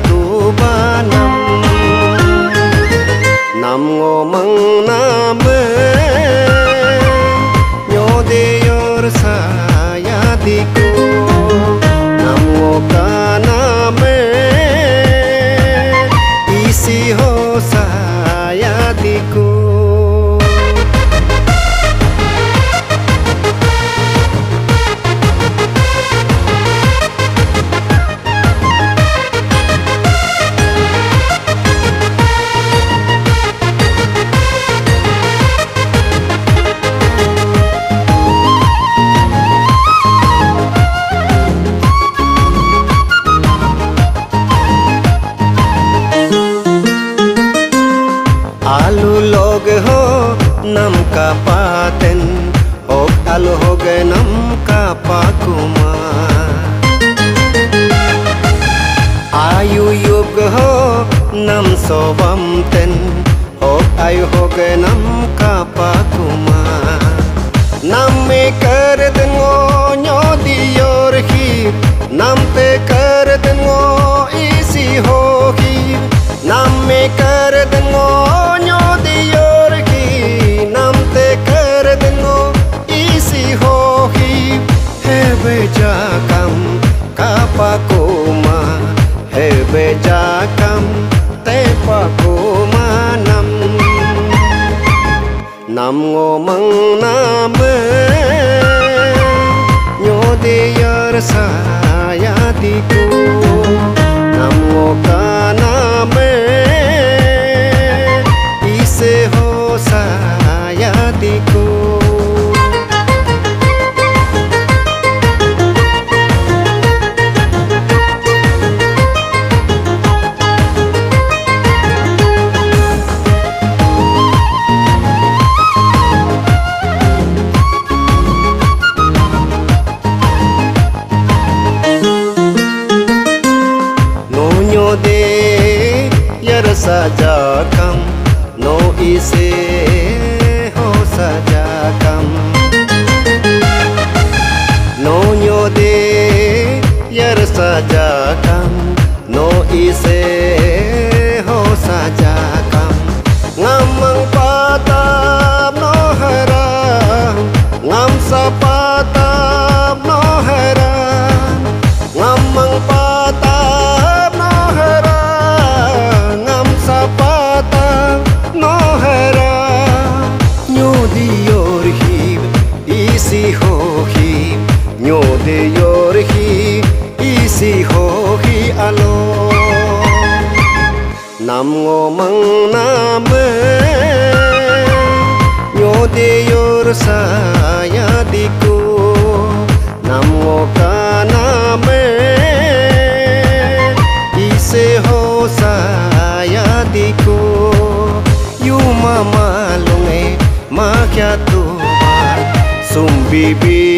tu banam nam ngomong name nyode yor saya diku nam ngokaname isi ho saya diku. आलू लोग हो नम का पातन और आलू हो गए नम का पाकुमा आयु युग हो नम सोबम तन और आयु हो गए नम का पाकुमा नम में कर दंगो न्यो दियोर ही नम पे कर दंगो इसी हो ही नम में कर दंगो bejakam kapakuma he bejakam te pakuma nam nam ngomong name nyode yar saya diku nam ngokaname ise ho saya diku. De yar sajakam no ise ho sajakam no nyo de yar sajakam no ise ho sajakam ngamang patab no haram ngam sapatab no haram ngamang patab no isi ho hi nyode yor hi isi ho hi alo nam ngomong name nyode yor saya diku nam ngokaname ise ho saya diku yu mama lunge makya tu sum bibi